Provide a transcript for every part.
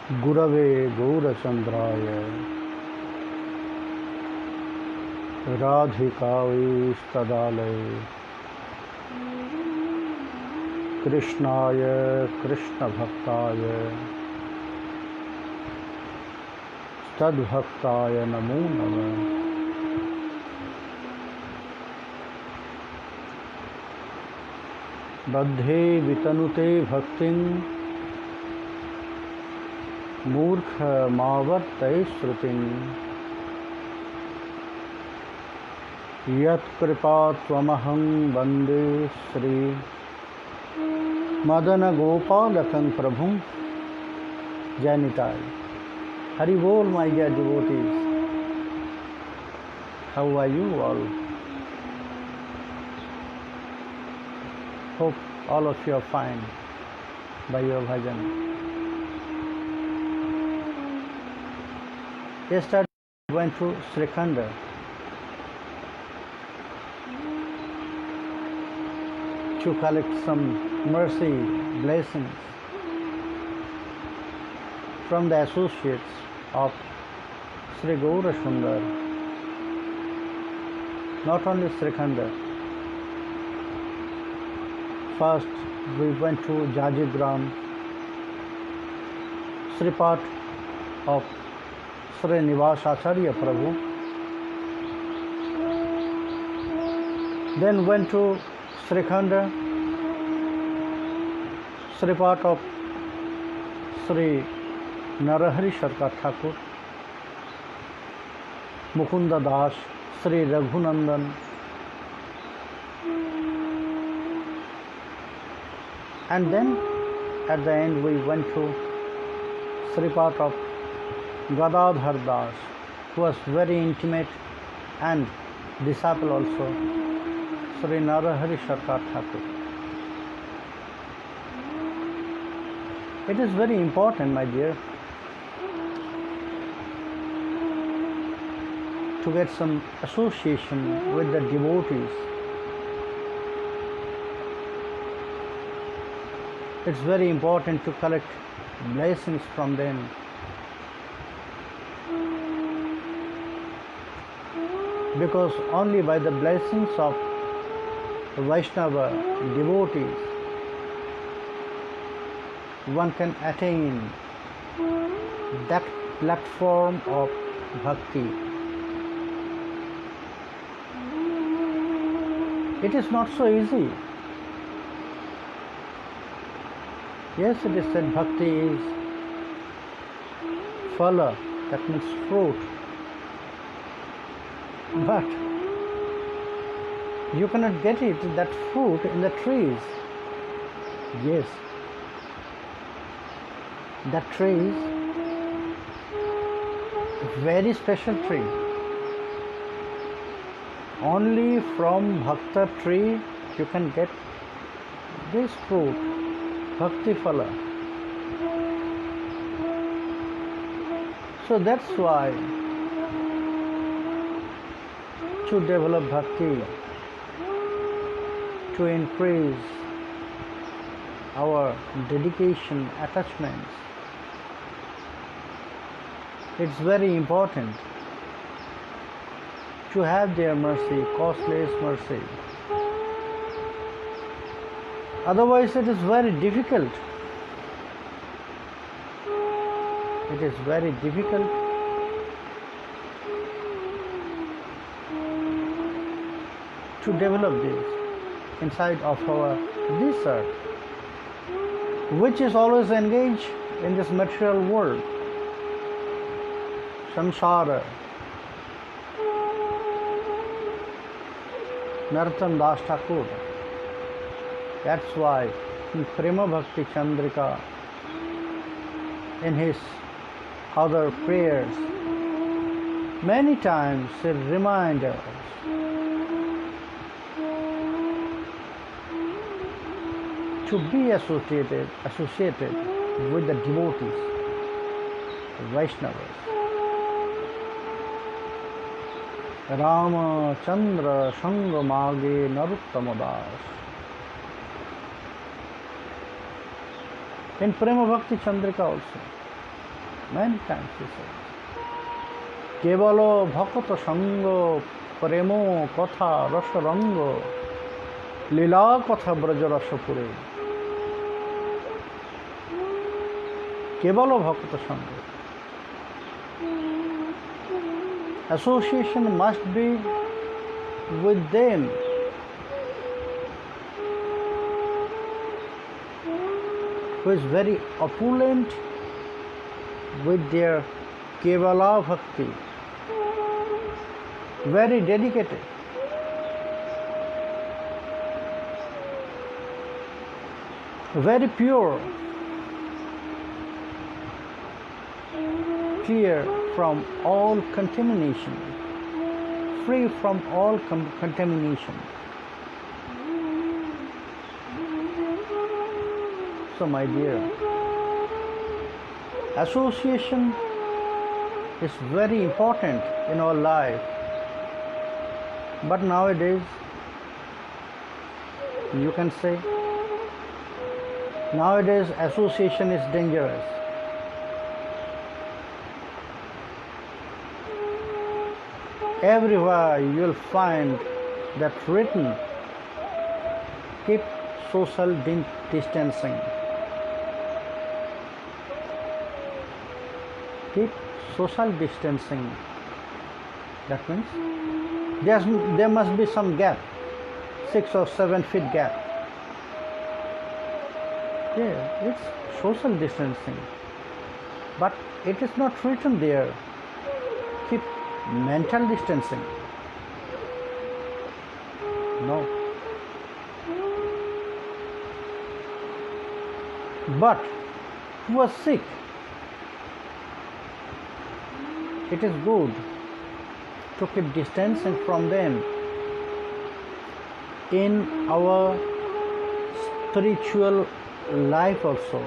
गुरवे गौरचन्द्राय राधिकायै कृष्णाय कृष्णभक्ताय तद्भक्ताय नमो नमः। बद्धे वितनुते भक्तिं मूर्खमावर्तय श्रुतिं यत्कृपात्वमहं वन्दे श्री मदन गोपालकं प्रभुं। जय Nitai. Hari Bol, my dear devotees. How are you all? Hope all of you are fine by your bhajan. Yesterday I went to Srikhanda to collect some mercy blessings from the associates of Sri Gaura Sundar. Not only Srikhanda. First we went to Jajigram, Sripat of Sri Nivas Acharya Prabhu. Then went to Srikhanda, Sripat of Sri Narahari Sarkar Thakur, Mukunda Das, Sri Raghunandan, and then at the end we went to Sripat of Gadadhar Das, who was very intimate and disciple also, Sri Narahari Sarkar Thakur. It is very important, my dear, to get some association with the devotees. It's very important to collect blessings from them. Because only by the blessings of Vaishnava devotees one can attain that platform of bhakti. It is not so easy. Yes, it is said bhakti is phala, that means fruit. But you cannot get it, that fruit, in the trees. Yes, that tree is a very special tree. Only from Bhakta tree you can get this fruit, Bhakti Phala. So that's why to develop bhakti, to increase our dedication, attachments, it's very important to have their mercy, costless mercy. Otherwise it is very difficult. It is very difficult to develop this inside of this earth, which is always engaged in this material world, samsara. Narottam Das Thakur. That's why in Prema Bhakti Chandrika, in his other prayers, many times he reminds us to be associated with the devotees, the Vaishnavas. Ramachandra Sangamage Narottama Das. In Prema Bhakti Chandrika also, Many times he says, কেবল ভকত সঙ্গ প্রেম কথা রসরঙ্গ লীলা কথা ব্রজ রসপুরে কেবল ভকত সঙ্গ. Association must be with them who is very opulent with their Kevala Bhakti, very dedicated, very pure, clear from all contamination, free from all contamination. So my dear, association is very important in our life, but nowadays you can say nowadays association is dangerous. Everywhere you will find that written, keep social distancing. Keep social distancing. That means there must be some gap, 6 or 7 feet gap. Yeah, it's social distancing, but it is not written there. Keep mental distancing. No. But who was sick, it is good to keep distancing from them. In our spiritual life also,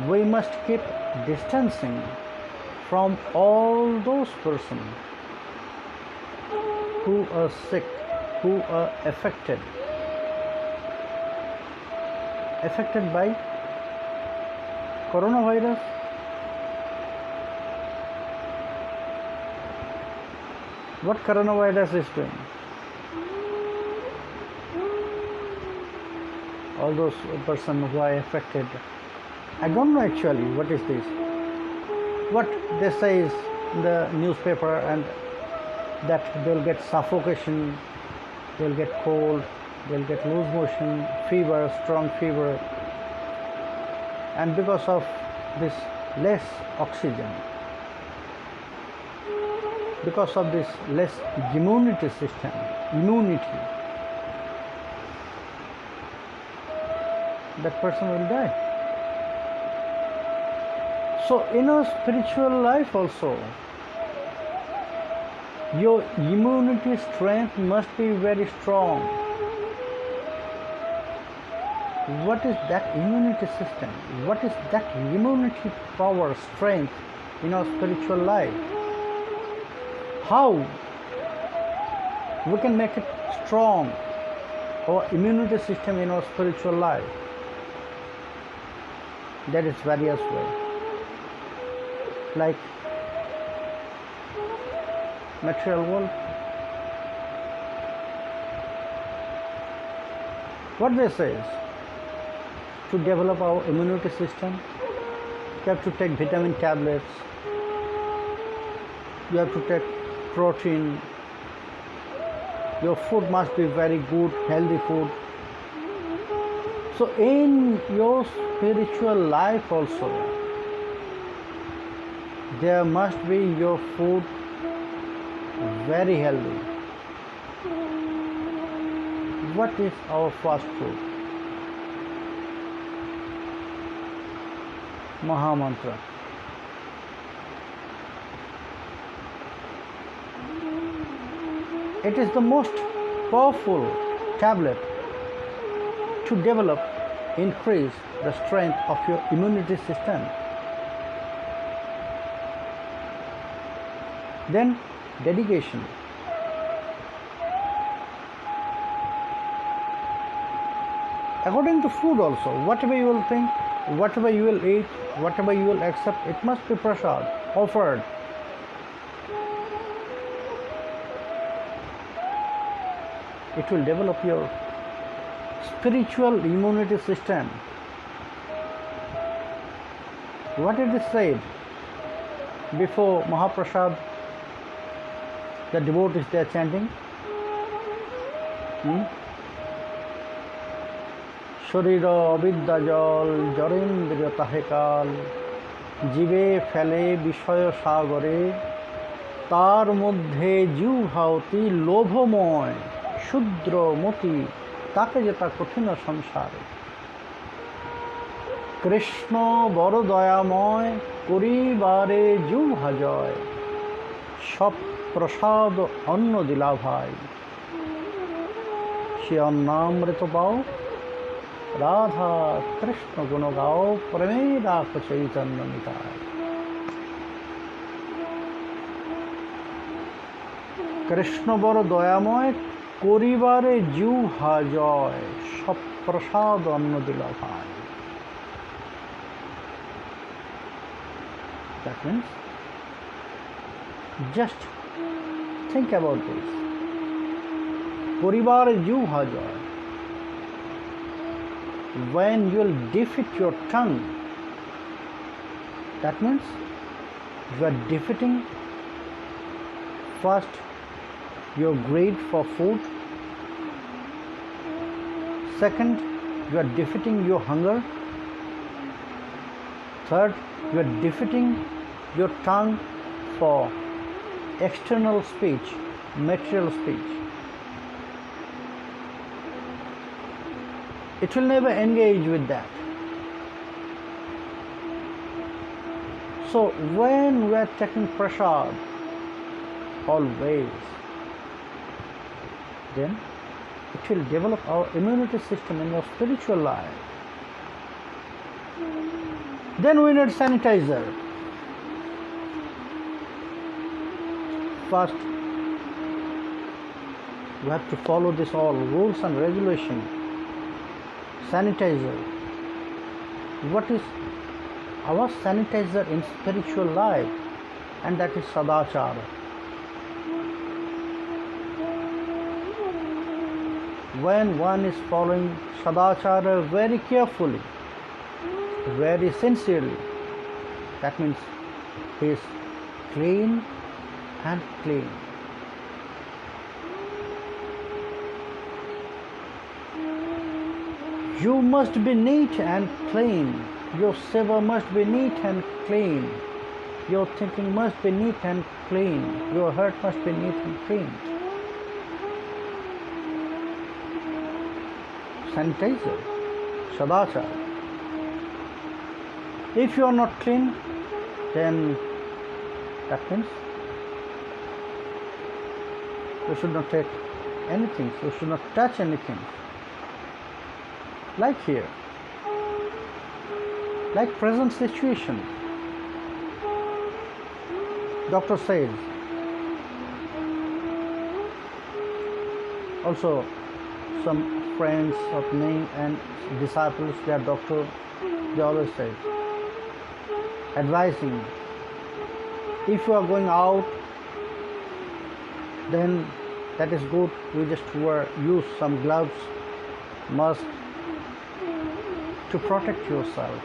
we must keep distancing from all those persons who are sick, who are affected by coronavirus. What coronavirus is doing? All those persons who are affected, I don't know actually what is this. What they say is in the newspaper, and that they'll get suffocation, they'll get cold, they'll get loose motion, fever, strong fever, and because of this less oxygen, because of this less immunity system, that person will die. So in our spiritual life also, your immunity strength must be very strong. What is that immunity system? What is that immunity power, strength in our spiritual life? How we can make it strong, our immunity system in our spiritual life? That is various ways, like material world. What they say is, to develop our immunity system, you have to take vitamin tablets, you have to take protein, your food must be very good, healthy food. So in your spiritual life also, there must be your food very healthy. What is our fast food? Mahamantra. It is the most powerful tablet to develop, increase the strength of your immunity system. Then dedication. According to food also, whatever you will think, whatever you will eat, whatever you will accept, it must be prasad, offered. It will develop your spiritual immunity system. What it is said before Mahaprasad, the devotees they are chanting. শরীর অবিদ্যা জল জরেন্দ্রিয় তাহে কাল জীবে ফেলে বিষয় সাগরে তার মধ্যে জিহ্বাতি লোভময় ক্ষুদ্র মতি তাকে যেটা কঠিন সংসারে কৃষ্ণ বড় দয়াময় করিবারে জিহ্বা জয় সব প্রসাদ অন্ন দিলা ভাই সে অন্নামৃত পাও রাধা কৃষ্ণ গুণ গাও প্রেমে রাখ চৈতন্য নিতায় কৃষ্ণ বড় দয়াময় করিবারে জিহ্বা জয় সব প্রসাদ অন্ন দিলা ভাই That means just think about this. Koribare jiwha joy. When you will defeat your tongue, that means you are defeating first your greed for food, second you are defeating your hunger, third you are defeating your tongue for external speech, material speech. It will never engage with that. So when we are taking prasad, always, then it will develop our immunity system in your spiritual life. Then we need sanitizer. First, we have to follow this all rules and regulations. Sanitizer. What is our sanitizer in spiritual life? And that is sadachara. When one is following sadachara very carefully, very sincerely, that means he is clean and clean. You must be neat and clean. Your seva must be neat and clean. Your thinking must be neat and clean. Your heart must be neat and clean. Sanitizer, sadachara. If you are not clean, then that means you should not take anything. You should not touch anything. Like here, like present situation. Doctor says, also some friends of me and disciples, their doctor, they always say, advising, if you are going out, then that is good, you just use some gloves, mask, to protect yourself.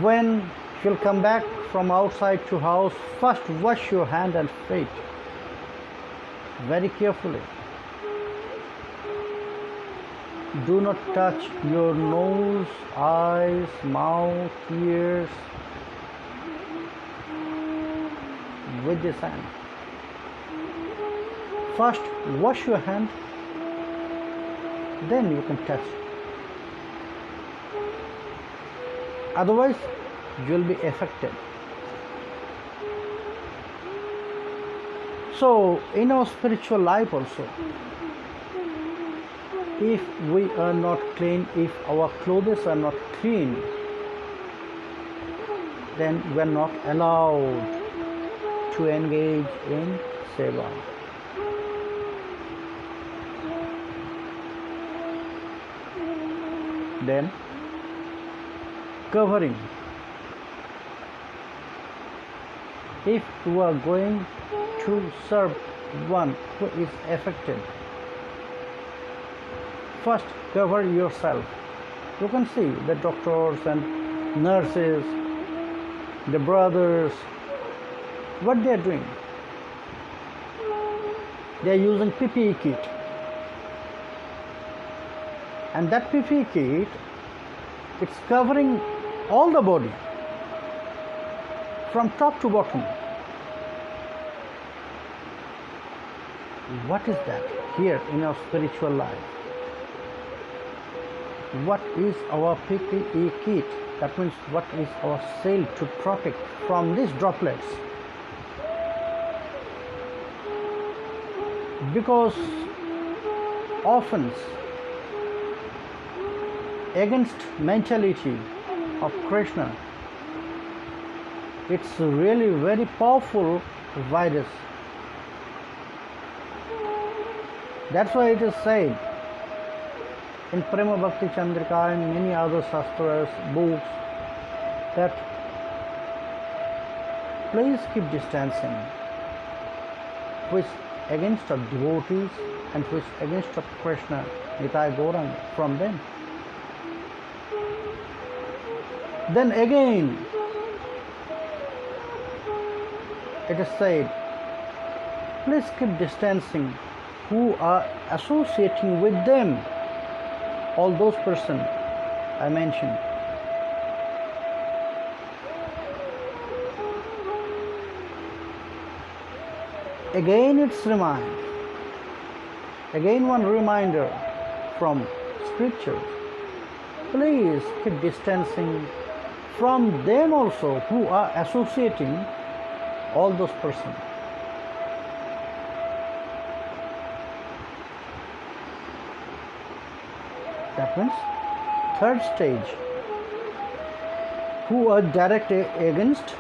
When you'll come back from outside to house, first wash your hand and feet very carefully. Do not touch your nose, eyes, mouth, ears with this hand. First wash your hand, then you can touch. Otherwise you will be affected. So in our spiritual life also, if we are not clean, if our clothes are not clean, then we are not allowed to engage in seva. then covering. If you are going to serve one who is affected, first cover yourself. You can see the doctors and nurses, the brothers, what they are doing. They are using PPE kit, and that PPE kit, it's covering all the body from top to bottom. What is that here in our spiritual life? What is our PPE kit? That means what is our shield to protect from these droplets? Because often against mentality of Krishna, it's really very powerful virus. That's why it is said in Prema Bhakti Chandrika and many other shastras, books, that please keep distancing, which against of devotees and which against of Krishna, Nitai Gauranga, from them. Then again, it is said, please keep distancing who are associating with them, all those persons I mentioned. Again it's one reminder from scripture, please keep distancing from them also who are associating all those persons. That means third stage, who are directly against,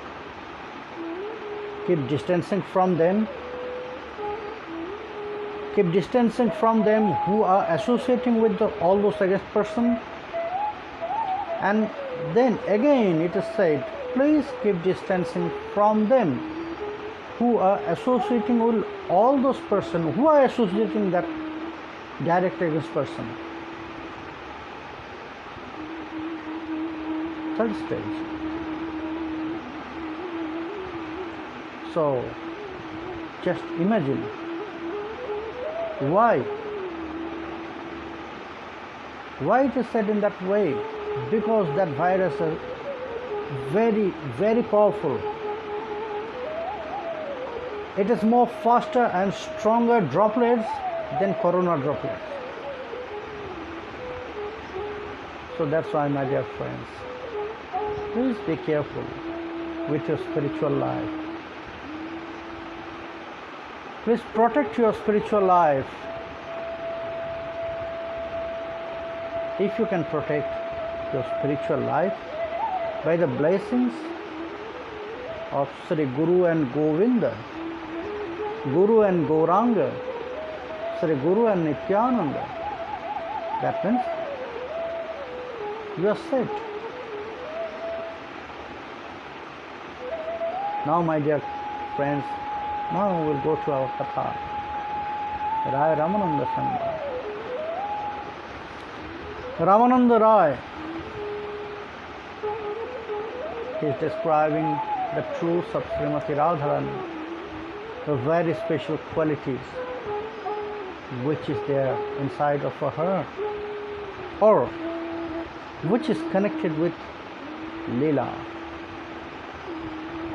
keep distancing from them. Keep distancing from them who are associating with all those against person. And then again it is said, please keep distancing from them who are associating with all those persons who are associating that direct against person. Third stage. So just imagine why it is said in that way, because that virus is very, very powerful. It is more faster and stronger droplets than corona droplets. So that's why, my dear friends, please be careful with your spiritual life. Please protect your spiritual life. If you can protect your spiritual life by the blessings of Sri Guru and Govinda, Guru and Gauranga, Sri Guru and Nityananda, that means you are set. Now, my dear friends, now we will go to our Katha. Raya Ramananda Samvad. Ramananda Raya is describing the truths of Srimati Radharani, the very special qualities which is there inside of her, or which is connected with Leela,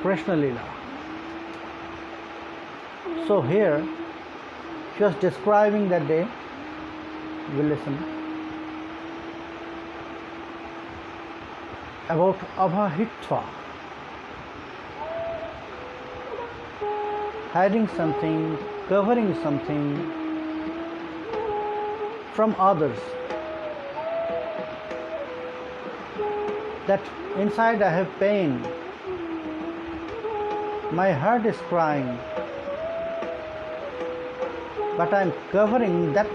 Krishna Leela. So here she was describing that day. We listen about Abhahitva, hiding something, covering something from others. That inside I have pain, my heart is crying, but I am covering that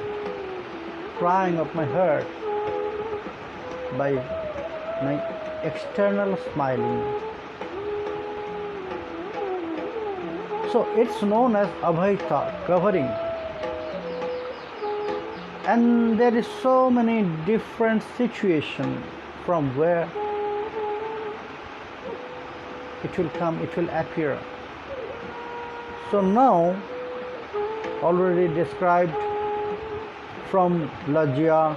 crying of my heart by my external smiling. So it's known as abhaita, covering. And there is so many different situations from where it will come, it will appear. So now, already described from lajja,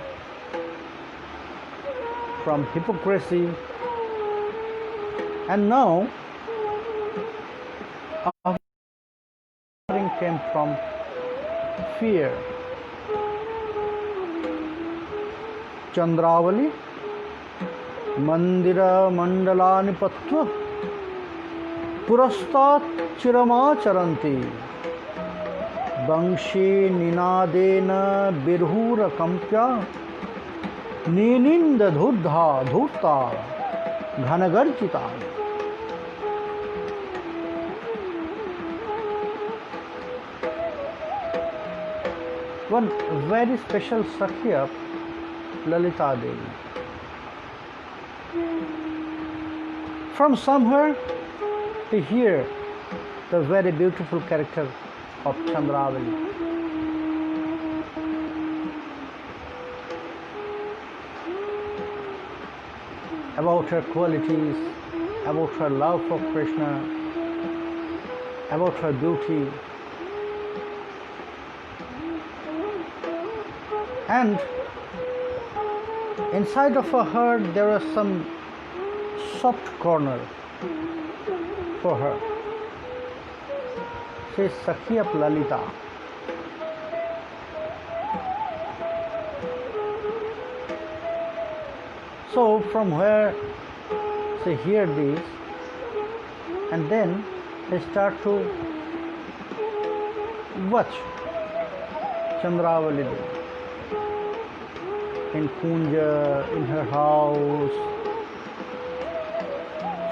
from hypocrisy, and now suffering came from fear. Chandravali Mandira Mandalani Patva Purastat Chiramacharanti Bangshi Ninadena Birhura Kampya Nininda Dhurdha Dhurta Ghanagarchita. One very special Sakya, Lalita Devi. From somewhere to hear the very beautiful character of Chandravali. About her qualities, about her love for Krishna, about her beauty. And inside of her heart there was some soft corner for her. She is Sakhi of Lalita. So from where she hear this, and then they start to watch Chandravali in Kunja, in her house.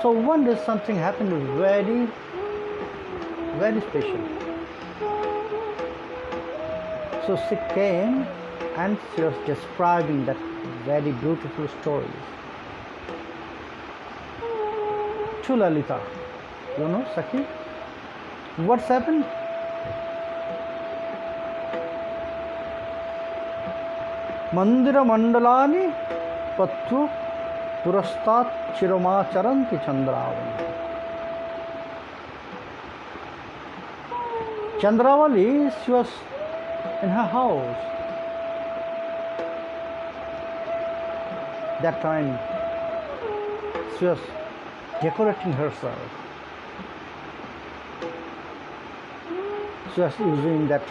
So one day something happened very, very special. So she came and she was describing that very beautiful story to Lalita. You know, Sakhi, what's happened? Mandira Mandalani Pattu Purastat Chiramacharanti Chandravali. Chandravali, she was in her house. That time she was decorating herself. She was using that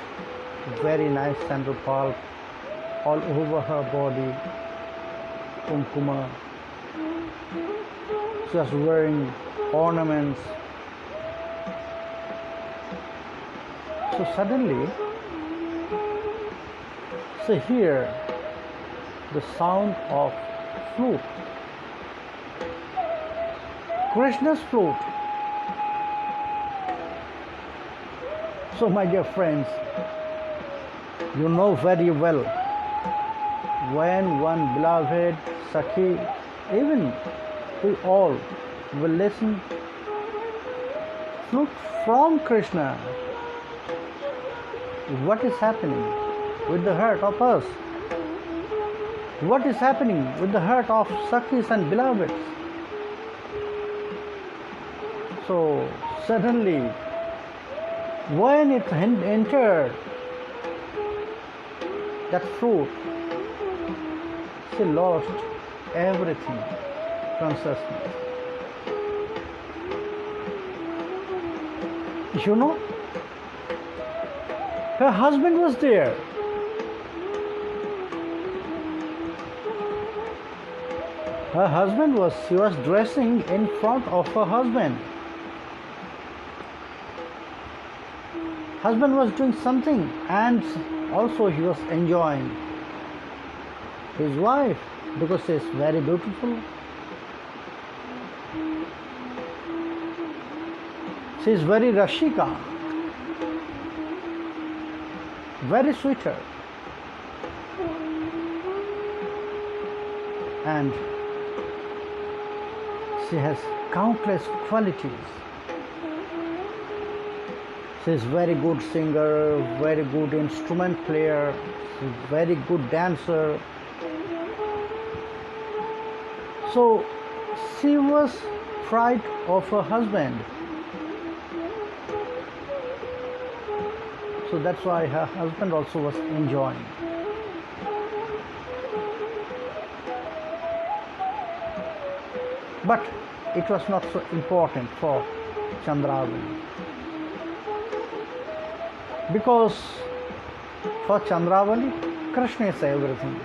very nice sandal pulp all over her body, kumkuma. She was wearing ornaments. So suddenly she hear the sound of flute, Krishna's flute. So my dear friends, you know very well, when one beloved Sakhi, even we all will listen flute from Krishna, what is happening with the heart of us? What is happening with the heart of Sakhis and beloveds? So suddenly, when it entered that fruit, she lost everything, consciousness. You know, her husband was there. She was dressing in front of her husband. Husband was doing something and also he was enjoying his wife because she is very beautiful. She is very Rashika, very sweeter. and she has countless qualities. She is very good singer, very good instrument player, she's very good dancer. So she was fright of her husband. So that's why her husband also was enjoying. But it was not so important for Chandravali, because for Chandravali, Krishna is everything.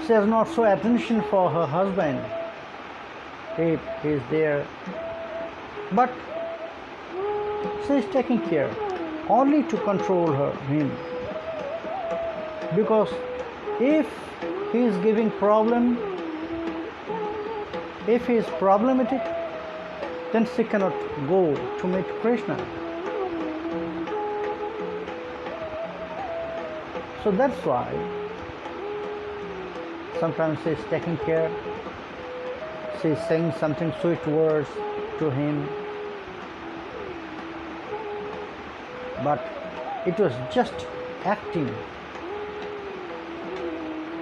She has not so attention for her husband if he is there, but she is taking care only to control him, because if he is giving problem, if he is problematic, then she cannot go to meet Krishna. So that's why sometimes she is taking care, she is saying something sweet words to him, but it was just acting.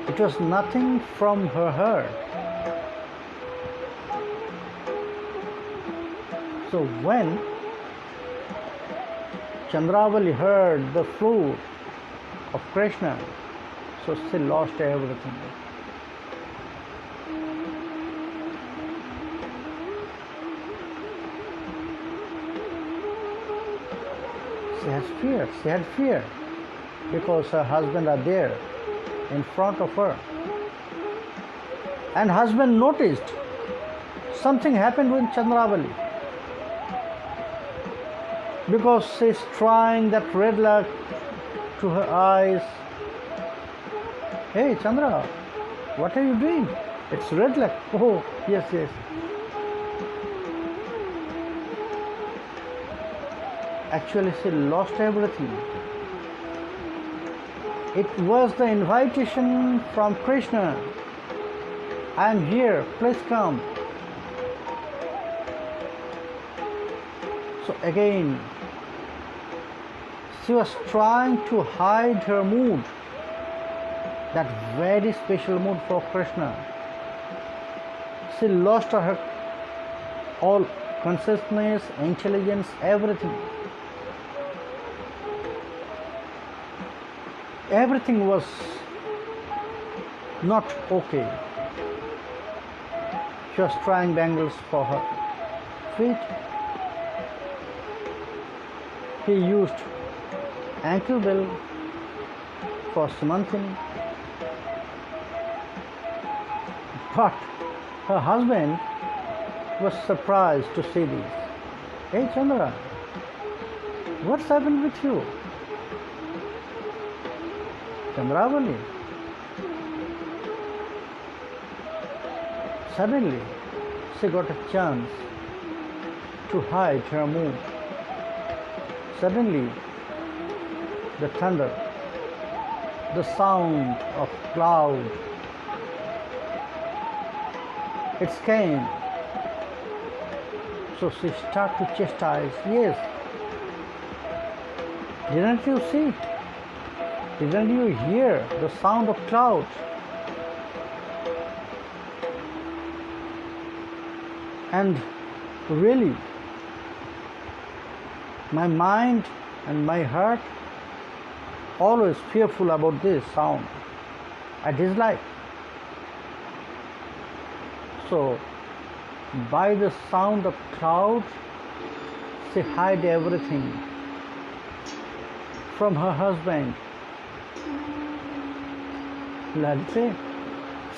It was nothing from her heart. So when Chandravali heard the flute of Krishna, so she lost everything. She had fear because her husband are there in front of her. And husband noticed something happened with Chandravali, because she is trying that red light to her eyes. Hey Chandra, what are you doing? It's red light. Oh, yes. Actually, she lost everything. It was the invitation from Krishna. I am here, please come. So again, she was trying to hide her mood, that very special mood for Krishna. She lost her all consciousness, intelligence, everything. Everything was not okay. She was trying bangles for her feet. He used ankle bell for Samantini. But her husband was surprised to see this. Hey Chandra, what's happened with you? Chandravali. Suddenly, she got a chance to hide her mood. Suddenly, the thunder, the sound of cloud, it came. So she started to chastise. Yes, didn't you see? Didn't you hear the sound of clouds? And really, my mind and my heart always fearful about this sound. I dislike. So, by the sound of clouds, she hid everything from her husband. Lalite,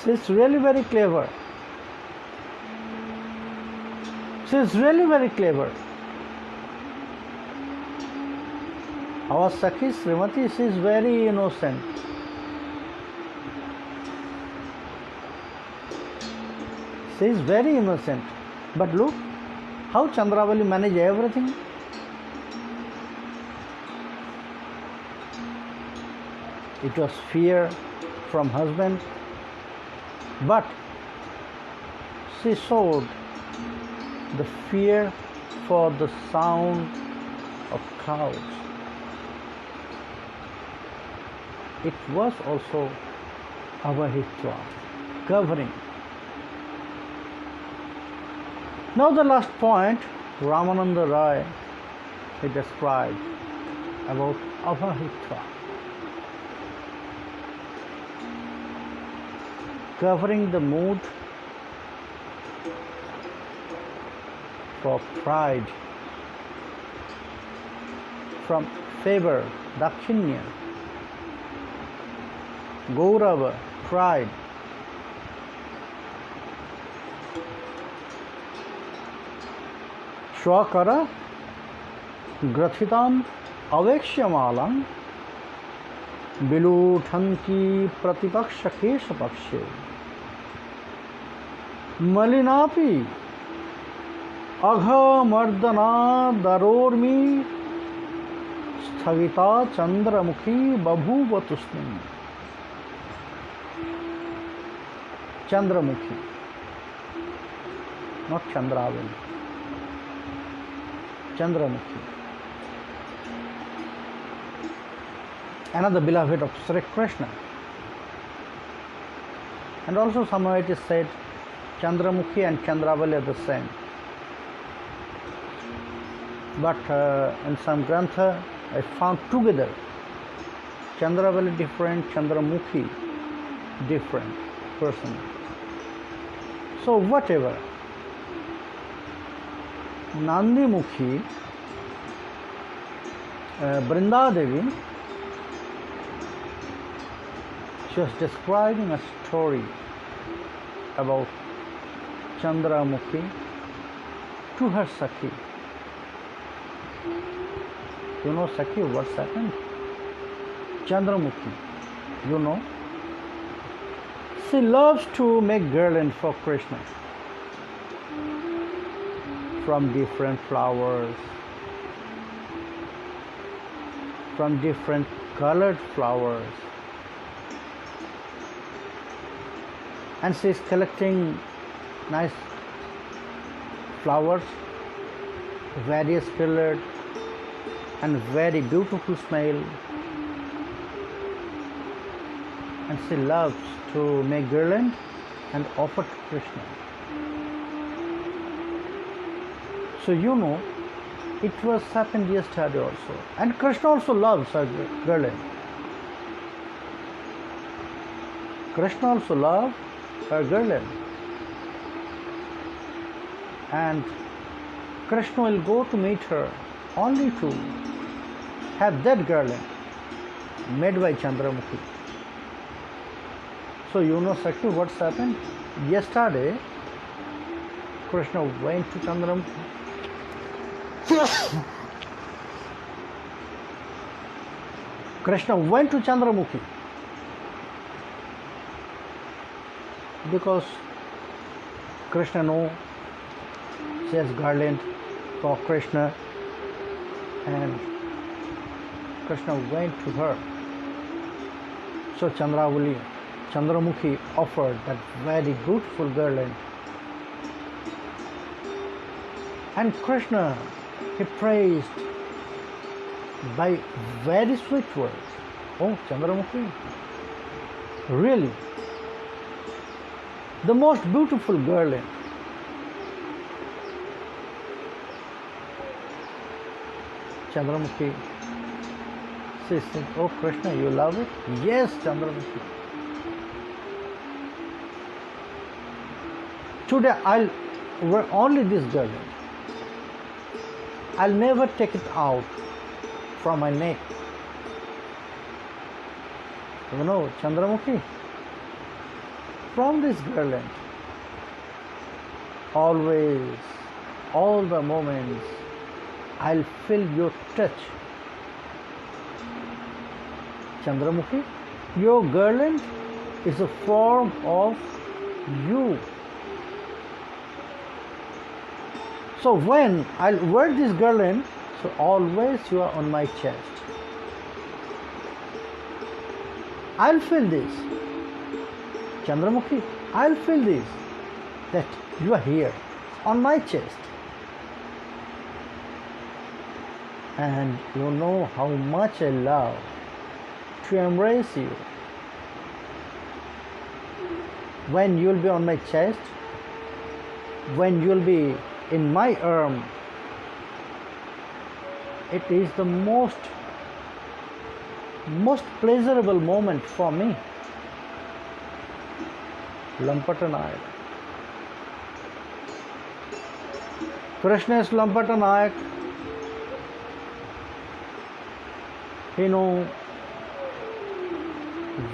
she's really very clever. She's really very clever. Our Sakhi Srimati, she is very innocent. She is very innocent. But look how Chandravali managed everything. It was fear from husband, but she showed the fear for the sound of clouds. It was also avahitva, covering. Now the last point, Ramananda Raya, he described about avahitva, covering the mood for pride, from favor, dakshinya, gaurava, pride, swakara, gratitam, avekshyamalam, biluthanti pratipaksha keshapakshe, malinapi, agha mardana darormi, sthagita chandramukhi babhuva tusmin. Chandramukhi, not Chandravali. Chandramukhi. Another beloved of Sri Krishna. And also somewhere it is said Chandramukhi and Chandravali are the same. But in some grantha I found together Chandravali different, Chandramukhi different person. So whatever, Nandimukhi, Brindadevi, she was describing a story about Chandramukhi to her Sakhi. You know Sakhi, what's happened? Chandramukhi, you know, she loves to make garland for Krishna from different flowers, from different colored flowers, and she is collecting nice flowers, various colored and very beautiful smell, and she loves to make garland and offer to Krishna. So you know, it was happened yesterday also, and Krishna also loves her garland. Krishna also loves her garland, and Krishna will go to meet her only to have that garland made by Chandramukhi. So you know Sakhi, what's happened? Yesterday, Krishna went to Chandramukhi. Krishna went to Chandramukhi because Krishna knows she has garland for Krishna, and Krishna went to her. So Chandramukhi offered that very beautiful garland, and Krishna, he praised by very sweet words. Oh, Chandramukhi, really, the most beautiful garland. Chandramukhi, she said, oh Krishna, you love it? Yes, Chandramukhi. Today I'll wear only this garland. I'll never take it out from my neck. You know, Chandramukhi, from this garland, always, all the moments, I'll feel your touch. Chandramukhi, your garland is a form of you. So when I'll wear this garland, so always you are on my chest. I'll feel this. Chandramukhi, I'll feel this, that you are here on my chest. And you know how much I love to embrace you. When you'll be on my chest, when you'll be in my arm, it is the most pleasurable moment for me. Lampatanayak. Krishna is Lampatanayak. He knows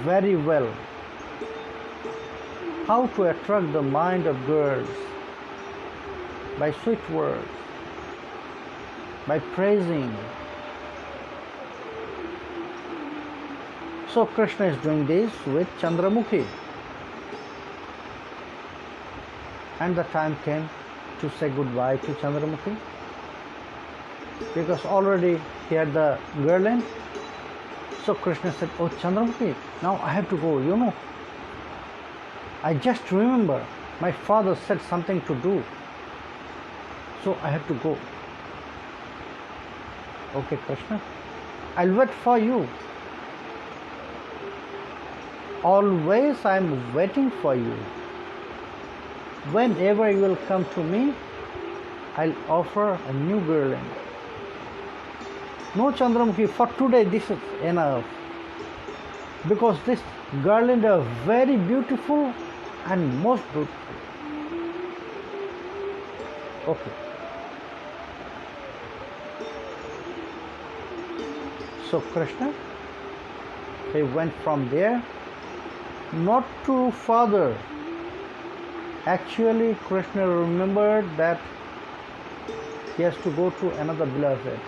very well how to attract the mind of girls by sweet words, by praising. So Krishna is doing this with Chandramukhi. And the time came to say goodbye to Chandramukhi, because already he had the girl in. So Krishna said, "Oh Chandramukhi, now I have to go, you know. I just remember my father said something to do, so I have to go." "Okay Krishna, I'll wait for you. Always I am waiting for you. Whenever you will come to me, I'll offer a new garland." "No Chandramukhi, for today this is enough, because this garland is very beautiful and most beautiful." Okay. So Krishna, he went from there, not to father. Actually Krishna remembered that he has to go to another beloved.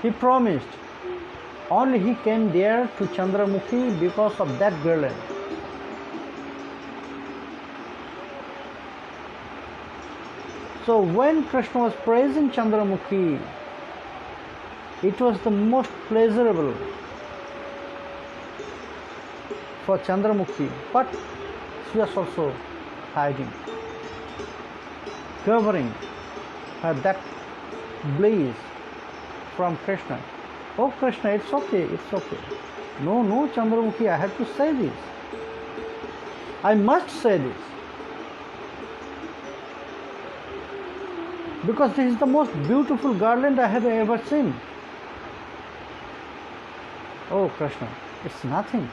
He promised. Only he came there to Chandramukhi because of that garland. So when Krishna was praising Chandramukhi, it was the most pleasurable for Chandramukhi, but she was also hiding, covering her that bliss from Krishna. "Oh Krishna, it's okay, it's okay." No, Chandramukhi, I have to say this. I must say this. Because this is the most beautiful garland I have ever seen. "Oh Krishna, it's nothing.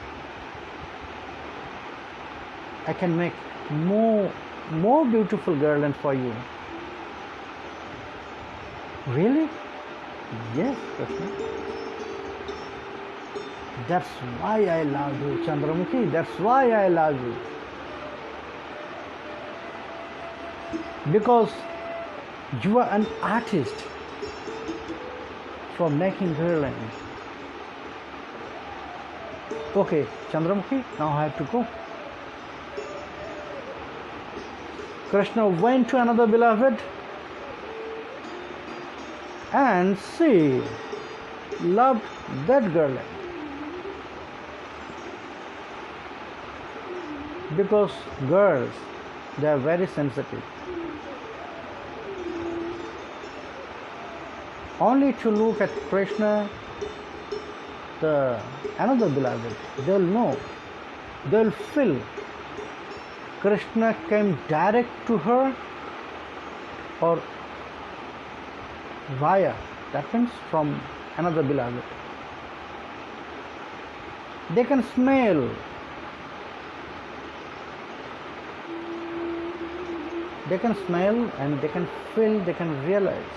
I can make more beautiful garland for you." "Really?" "Yes, Krishna. That's why I love you, Chandramukhi. That's why I love you. Because you are an artist for making garland." "Okay, Chandramukhi, now I have to go." Krishna went to another beloved, and she loved that garland, because girls, they are very sensitive. Only to look at Krishna, another beloved, they'll know, they'll feel Krishna came direct to her, or Raya, that means from another beloved. They can smell, and they can feel, they can realize.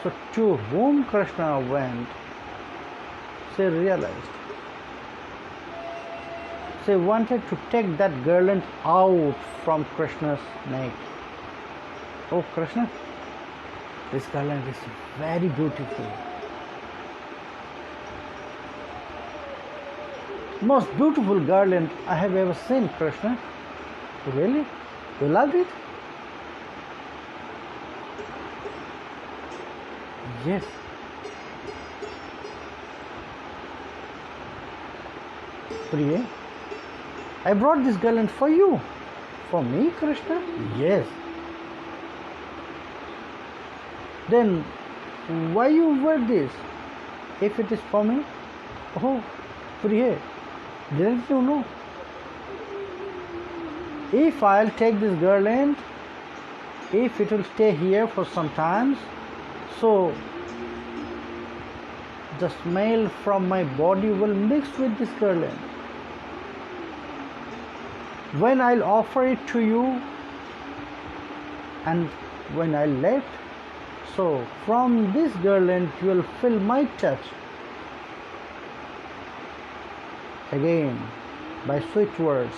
So to whom Krishna went, she realized. She wanted to take that garland out from Krishna's neck. "Oh Krishna, this garland is very beautiful. Most beautiful garland I have ever seen, Krishna." "Really? You loved it?" "Yes. Priya, I brought this garland for you. For me, Krishna? Yes. Then why you wear this? If it is for me? Oh, Priya, didn't you know? If I'll take this garland, if it will stay here for some time, so the smell from my body will mix with this garland. When I'll offer it to you and when I left, so from this garland you will feel my touch. Again, by sweet words,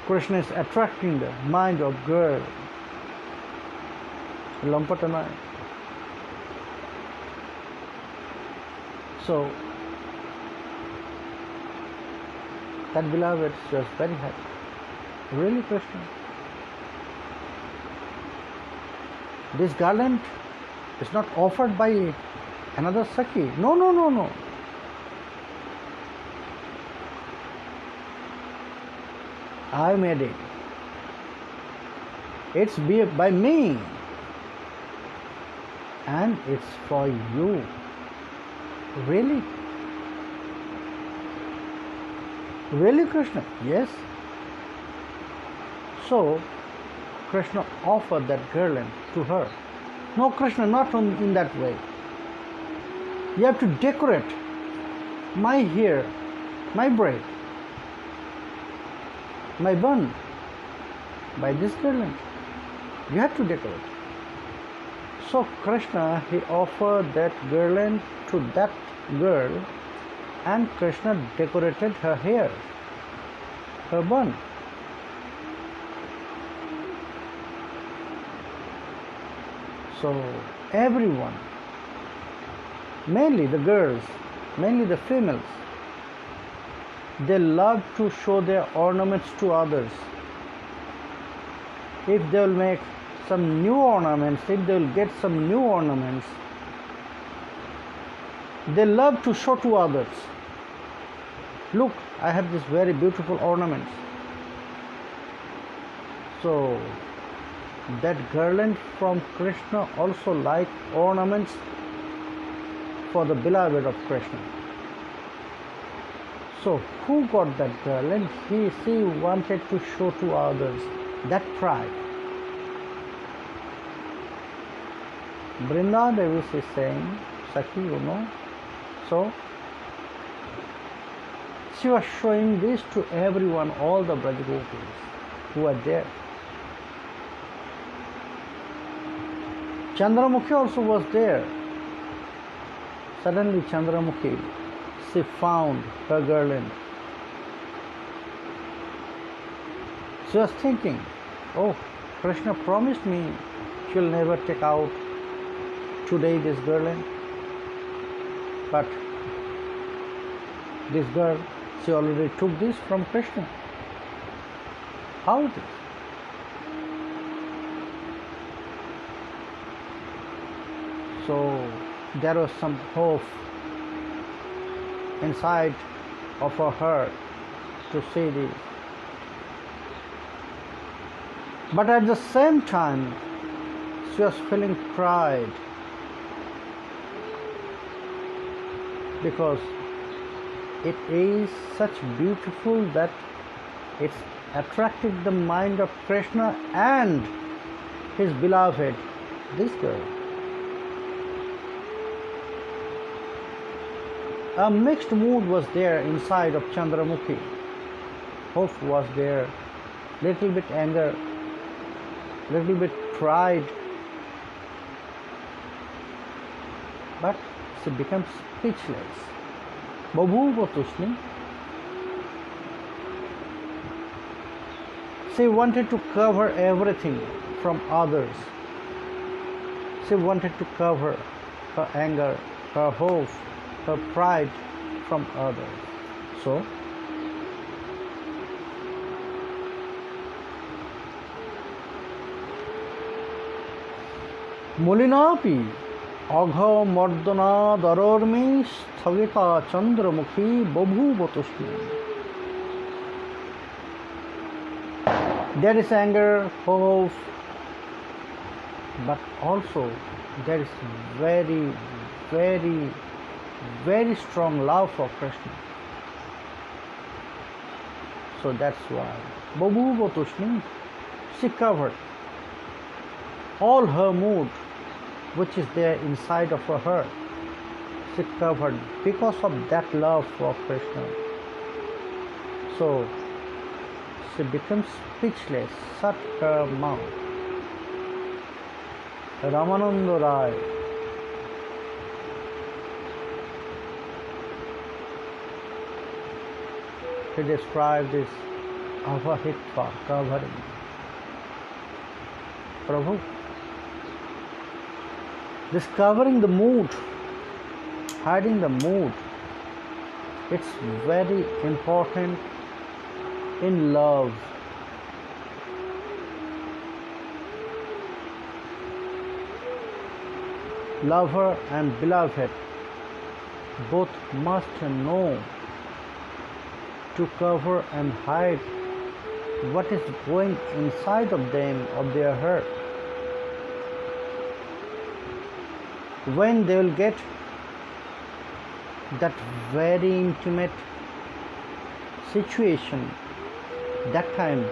Krishna is attracting the mind of girl. Lampatanai. So that beloved was very happy. Really, Krishna? This garland is not offered by another Sakhi. No, no, no, no. I made it. It's by me. And it's for you. Really? Really, Krishna? Yes. So, Krishna offered that garland to her. No, Krishna, not in that way. You have to decorate my hair, my braid, my bun by this garland. You have to decorate. So Krishna, he offered that garland to that girl, and Krishna decorated her hair, her bun. So everyone, mainly the girls, mainly the females, they love to show their ornaments to others. If they will make some new ornaments, if they will get some new ornaments, they love to show to others. Look, I have this very beautiful ornaments. So that garland from Krishna also like ornaments for the beloved of Krishna. So who got that garland? She wanted to show to others that pride. Vrinda Devi is saying, Sakhi, you know, so she was showing this to everyone, all the Brajagopis who are there. Chandramukhi also was there. Suddenly Chandramukhi, she found her garland. She was thinking, oh, Krishna promised me she'll never take out today this garland. But this girl, she already took this from Krishna. How it is? So there was some hope inside of her heart to see this. But at the same time, she was feeling pride because it is such beautiful that it's attracted the mind of Krishna and his beloved, this girl. A mixed mood was there inside of Chandramukhi. Hope was there, little bit anger, little bit pride. But she becomes speechless. Babhuva Tushni. She wanted to cover everything from others. She wanted to cover her anger, her hope, her pride from others. So Mulinapi অঘ মর্দনা দরর্মি স্থগিতা Chandramukhi বভূব তুষ্ণী. There is anger, hope, but also there is very, very, very strong love for Krishna. So that's why Babhuva Tushni, she covered all her mood which is there inside of her. She covered because of that love for Krishna. So she becomes speechless, shut her mouth. Ramananda Raya, he described this avahitva, covering. Prabhu, discovering the mood, hiding the mood, it's very important in love. Lover and beloved both must know to cover and hide what is going inside of them, of their heart. When they will get that very intimate situation, that time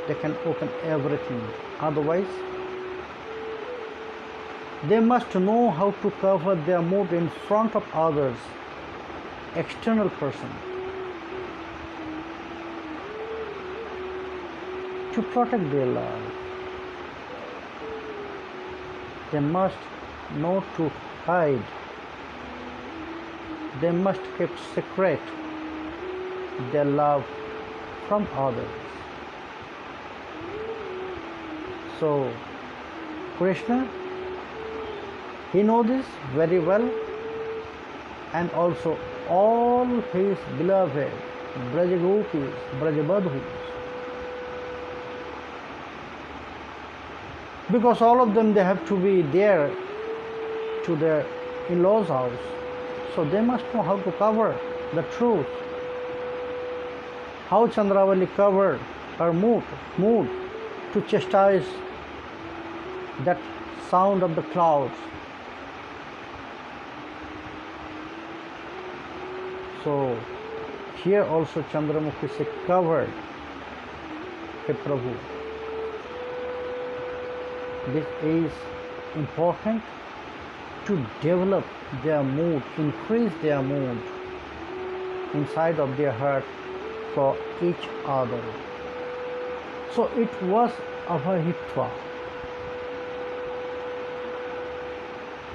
they can open everything. Otherwise, they must know how to cover their mood in front of others, external person, to protect their love. They must know to hide. They must keep secret their love from others. So Krishna, he knows this very well, and also all his beloved Brajagopis, Brajabadhus, because all of them, they have to be there to their in-laws' house, so they must know how to cover the truth. How Chandravali covered her mood to chastise that sound of the clouds. So here also Chandramukhi se covered, Hey Prabhu. This is important to develop their mood, increase their mood inside of their heart for each other. So it was avahitva.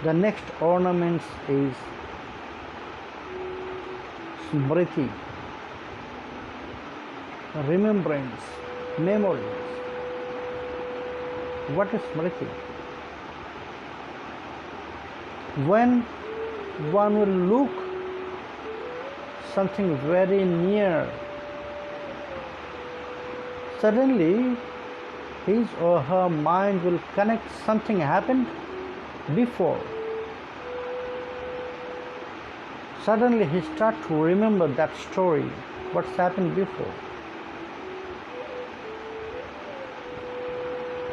The next ornaments is smriti, remembrance, memories. What is smriti? When one will look something very near, suddenly his or her mind will connect something happened before. Suddenly he starts to remember that story, what's happened before.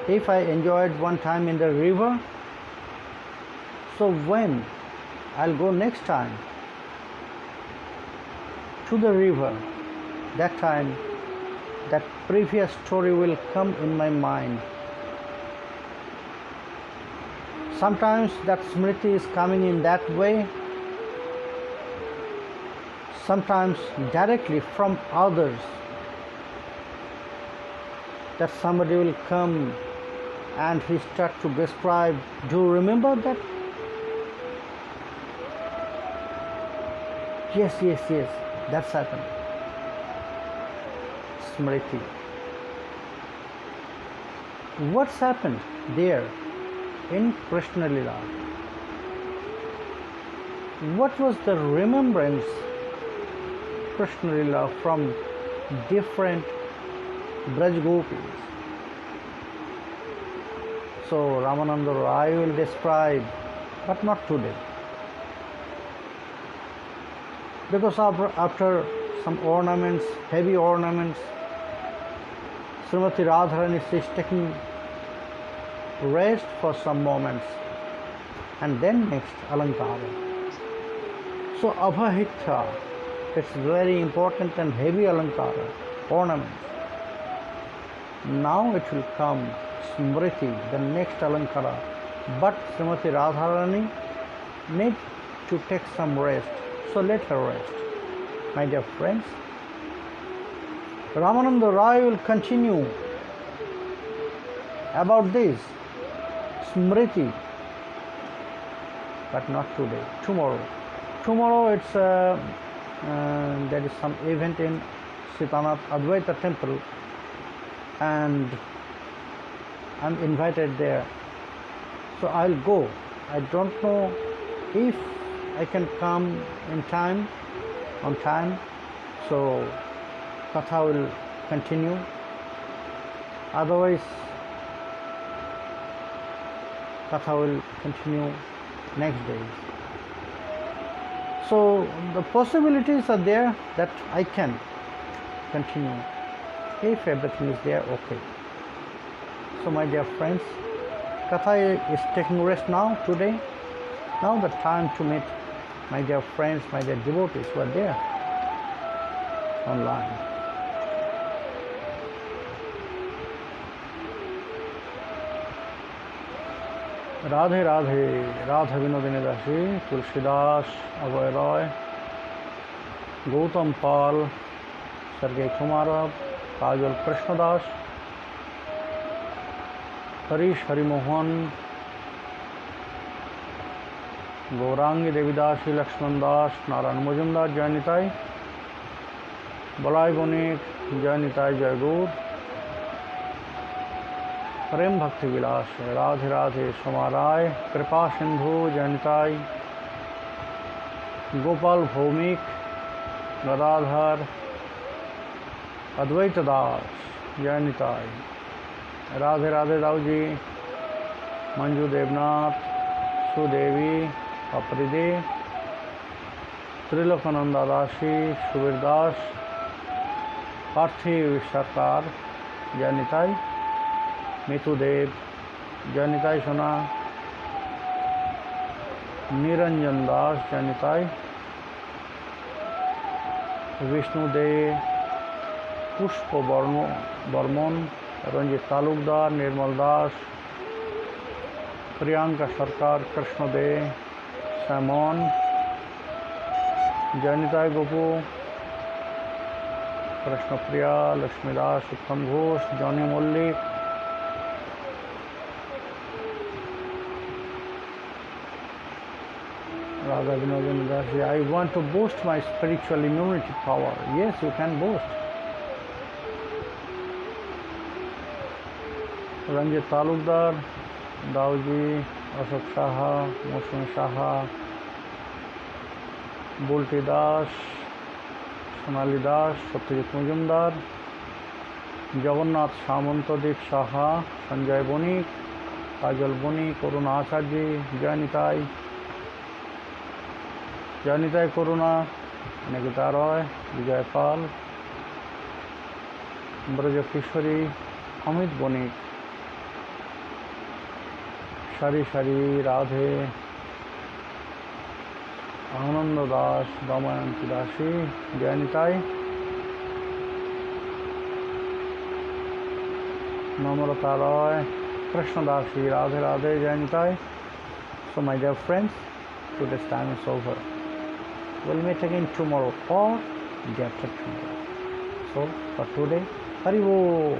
If I enjoyed one time in the river, so when I'll go next time to the river, that time that previous story will come in my mind. Sometimes that smriti is coming in that way, sometimes directly from others, that somebody will come and he start to describe, do you remember that? Yes, that's happened. Smriti. What's happened there in Krishna Lila? What was the remembrance Krishna Lila from different Braj Gopis? So Ramananda Raya will describe but not today. Because after some ornaments, heavy ornaments, Srimati Radharani is taking rest for some moments and then next Alankara. So Abhahitya, it's very important and heavy Alankara, ornaments. Now it will come Smriti, the next Alankara. But Srimati Radharani needs to take some rest. So let her rest. My dear friends, Ramananda Raya will continue about this Smriti, but not today, tomorrow. Tomorrow it's there is some event in Sitanath Advaita temple and I'm invited there. So I'll go. I don't know if I can come in time, on time. So Katha will continue. Otherwise, Katha will continue next day. So the possibilities are there that I can continue. If everything is there, okay. So my dear friends, Katha is taking rest now, today. Now the time to meet my dear friends, my dear devotees who are there online. Radhe Radhe, Radha Vinodini Dashi, Tulsidas, Abhay Roy, Gautam Pal, Sergey Kumarov, Kajal Krishnadas, Harish Harimohan, Gaurangi Devidasi Lakshman Das, Narayan Mujumdar, Jainitai, Balai Bonik, Jainitai Jayagur, Prem Bhakti Vilas, Radhe Radhe Somarai, Kripa Sindhu, Jainitai, Gopal Bhomik, Gadadhar, Advaita Das, Jainitai, Radhe Radhe Dauji, Manju Devnath, Sudevi, Apride, Trilokananda Dashi, Shubir Das, Parthiv Sarkar, Jainitai, Mitu Dev, Jainitai Sona, Niranjan Das, Jainitai, Vishnu Dev, Pushpo Barmon, Ranjit Talukdar, Nirmal Das, Priyanka Sarkar, Krishna De, Simon, Janitai Gopu, Krishna Priya, Lakshmi Das, Uttam Ghosh, Johnny Mollik, Radha Vinodini Dasi. I want to boost my spiritual immunity power. Yes, you can boost. Ranjit Talukdar, Dauji, Ashok Saha, Mosmi Saha, Bulti Das, Sonali Das, Satyajit Mujumdar, Jagannath Samantadip Saha, Sanjay Bonik, Kajal Bonik, Karuna Acharji, Janitai, Janitai Karuna, Nagita Roy, Vijay Pal, Braja Kishori, Amit Bonik, Shari Shari, Radhe, Ananda Das, Damayanti Dashi, Janitai, Namrata Roy, Krishna Dashi, Radhe Radhe, Janitai. So my dear friends, today's time is over. We'll meet again tomorrow or day after tomorrow. So for today, Hari Bol.